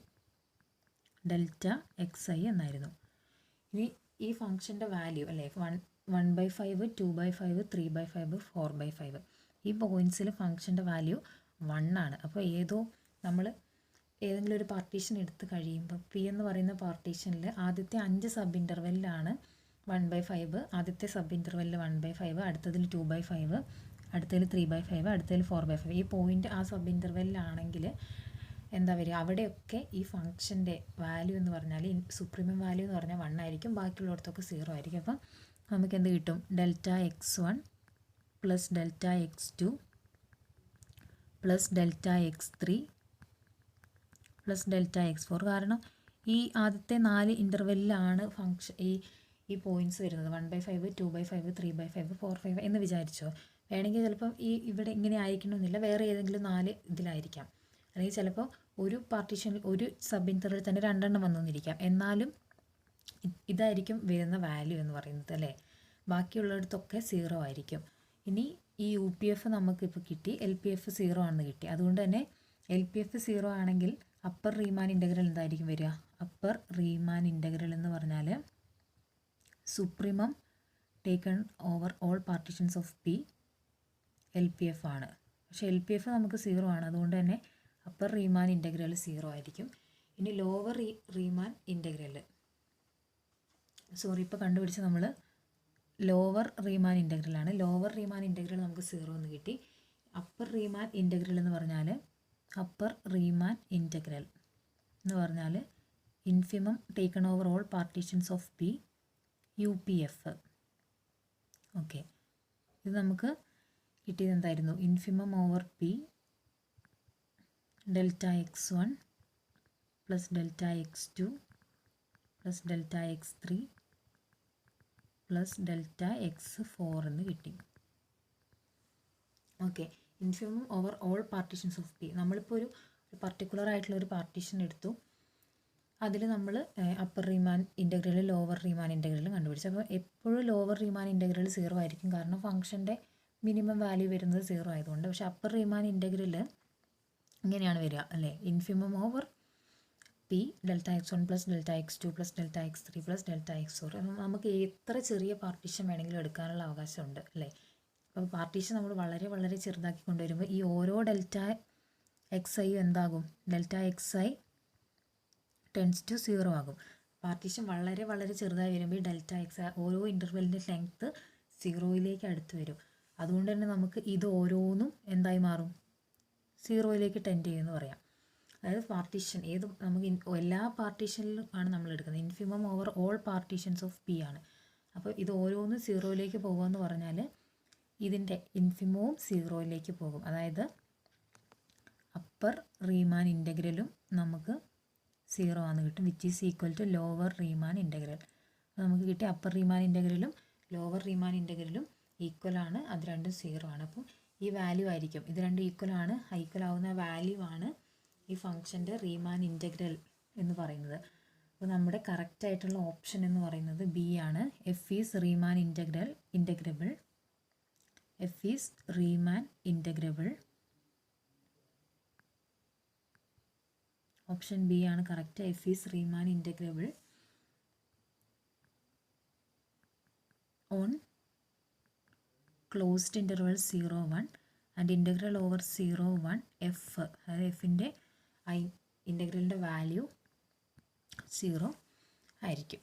delta xi എന്നായിരുന്നു. ഇനി ഈ ഫംഗ്ഷൻ്റെ വാല്യൂ അല്ലേ 1/5, 2/5, 3/5, 4/5 ഈ പോയിൻറ്റ്സിൽ ഫംഗ്ഷൻ്റെ വാല്യൂ 1 ആണ്. അപ്പോൾ നമ്മൾ ഏതെങ്കിലും ഒരു പാർട്ടീഷൻ എടുത്ത് കഴിയുമ്പോൾ പി എന്ന് പറയുന്ന പാർട്ടീഷനിൽ ആദ്യത്തെ 5 സബ് ഇൻ്റർവെല്ലിലാണ് 1/5, ആദ്യത്തെ സബ് ഇൻ്റർവെല്ലിൽ 1/5, അടുത്തതിൽ 2/5, അടുത്തതിൽ 3/5, അടുത്തതിൽ 4/5. ഈ പോയിൻ്റ് ആ സബ് ഇൻ്റർവെല്ലിലാണെങ്കിൽ എന്താ വരിക? അവിടെയൊക്കെ ഈ ഫംഗ്ഷൻ്റെ വാല്യൂ എന്ന് പറഞ്ഞാൽ സുപ്രീമം വാല്യൂ എന്ന് പറഞ്ഞാൽ 1 ആയിരിക്കും. ബാക്കിയുള്ളിടത്തൊക്കെ 0 ആയിരിക്കും. അപ്പം നമുക്ക് എന്ത് കിട്ടും? Delta x1 plus delta x2 plus delta x3 plus delta x4. കാരണം ഈ ആദ്യത്തെ 4 ഇൻ്റർവെല്ലിലാണ് ഫംഗ്ഷൻ ഈ പോയിൻറ്റ്സ് വരുന്നത്. 1/5, 2/5, 3/5, 4/5 എന്ന് വിചാരിച്ചോ. വേണമെങ്കിൽ ചിലപ്പം ഇവിടെ ഇങ്ങനെ ആയിരിക്കണമെന്നില്ല, വേറെ ഏതെങ്കിലും 4 ഇതിലായിരിക്കാം. അല്ലെങ്കിൽ ചിലപ്പോൾ ഒരു പാർട്ടീഷനിൽ ഒരു സബ് ഇൻ്റർവെൽ തന്നെ 2 എണ്ണം വന്നിരിക്കാം. എന്നാലും ഇതായിരിക്കും വരുന്ന വാല്യൂ എന്ന് പറയുന്നത് അല്ലേ. ബാക്കിയുള്ളിടത്തൊക്കെ 0 ആയിരിക്കും. ഇനി ഈ UPF നമുക്കിപ്പോൾ കിട്ടി, LPF 0 ആണെന്ന് കിട്ടി. അതുകൊണ്ട് തന്നെ LPF 0 ആണെങ്കിൽ അപ്പർ റീമാൻ ഇൻ്റഗ്രൽ എന്തായിരിക്കും വരിക? അപ്പർ റീമാൻ ഇൻ്റഗ്രൽ എന്ന് പറഞ്ഞാൽ supremum taken over all partitions of P LPF ആണ്. പക്ഷേ LPF നമുക്ക് 0 ആണ്. അതുകൊണ്ട് തന്നെ അപ്പർ റീമാൻ ഇൻ്റഗ്രൽ 0 ആയിരിക്കും. ഇനി ലോവർ റീമാൻ ഇൻ്റഗ്രൽ ഇപ്പോൾ കണ്ടുപിടിച്ച് നമ്മൾ ലോവർ റീമാൻ ഇൻ്റഗ്രലാണ്. ലോവർ റീമാൻ ഇൻ്റഗ്രൽ നമുക്ക് 0 എന്ന് കിട്ടി. അപ്പർ റീമാൻ ഇൻ്റഗ്രൽ എന്ന് പറഞ്ഞാൽ infimum taken over all partitions of P UPF. Okay, ഇത് നമുക്ക് കിട്ടിയത് എന്തായിരുന്നു? Infimum over P delta x1 plus delta x2 plus delta x3 plus delta x4 എന്ന് കിട്ടി. Okay, infimum over all partitions of P. നമ്മളിപ്പോൾ ഒരു പർട്ടിക്കുലർ ആയിട്ടുള്ള ഒരു പാർട്ടീഷൻ എടുത്തു. അതിൽ നമ്മൾ അപ്പർ റീമാൻ ഇൻ്റഗ്രലും ലോവർ റീമാൻ ഇൻ്റഗ്രലും കണ്ടുപിടിച്ചു. അപ്പോൾ എപ്പോഴും ലോവർ റീമാൻ ഇൻ്റഗ്രൽ 0 ആയിരിക്കും. കാരണം ഫംഗ്ഷൻ്റെ മിനിമം വാല്യൂ വരുന്നത് 0 ആയതുകൊണ്ട്. പക്ഷേ അപ്പർ റീമാൻ ഇൻ്റഗ്രൽ ഇങ്ങനെയാണ് വരിക അല്ലേ. Infimum over P delta x1 plus delta x2 plus delta x3 plus delta x4. നമുക്ക് എത്ര ചെറിയ പാർട്ടീഷൻ വേണമെങ്കിലും എടുക്കാനുള്ള അവകാശമുണ്ട് അല്ലേ. അപ്പോൾ പാർട്ടീഷൻ നമ്മൾ വളരെ വളരെ ചെറുതാക്കി കൊണ്ടുവരുമ്പോൾ ഈ ഓരോ ഡെൽറ്റ xi എന്താകും? ഡെൽറ്റ xi ടെൻസ് ടു 0 ആകും. പാർട്ടീഷൻ വളരെ വളരെ ചെറുതായി വരുമ്പോൾ ഈ ഡെൽറ്റ എക്സ് ഓരോ ഇൻ്റർവെല്ലിൻ്റെ ലെങ്ത്ത് 0യിലേക്ക് അടുത്ത് വരും. അതുകൊണ്ട് തന്നെ നമുക്ക് ഇത് ഓരോന്നും എന്തായി മാറും? 0യിലേക്ക് ടെൻഡ് ചെയ്യുമെന്ന് പറയാം. അതായത് പാർട്ടീഷൻ നമുക്ക് എല്ലാ പാർട്ടീഷനിലും ആണ് നമ്മൾ എടുക്കുന്നത്. Infimum over all partitions of P ആണ്. അപ്പോൾ ഇത് ഓരോന്നും 0യിലേക്ക് പോകുമെന്ന് പറഞ്ഞാൽ ഇതിൻ്റെ ഇൻഫിമവും 0യിലേക്ക് പോകും. അതായത് അപ്പർ റീമാൻ ഇൻ്റഗ്രലും നമുക്ക് 0 ആണെന്ന് കിട്ടും, which is equal to lower Riemann integral. നമുക്ക് കിട്ടിയ അപ്പർ റീമാൻ ഇൻ്റഗ്രലും ലോവർ റീമാൻ ഇൻ്റഗ്രലും ഈക്വലാണ്, അത് രണ്ടും 0 ആണ്. അപ്പോൾ ഈ വാല്യൂ ആയിരിക്കും, ഇത് രണ്ടും ഈക്വലാണ്, ഈക്വൽ ആവുന്ന വാല്യൂ ആണ് ഈ ഫംഗ്ഷൻ്റെ റീമാൻ ഇൻ്റഗ്രൽ എന്ന് പറയുന്നത്. അപ്പോൾ നമ്മുടെ കറക്റ്റ് ആയിട്ടുള്ള ഓപ്ഷൻ എന്ന് പറയുന്നത് ബി ആണ്. F is Riemann integrable. F is Riemann integrable. Option B ആണ് correct. F is Riemann integrable on closed interval 0-1 and integral over 0-1 F, അതായത് എഫിൻ്റെ ഇൻ്റഗ്രലിൻ്റെ വാല്യൂ 0 ആയിരിക്കും.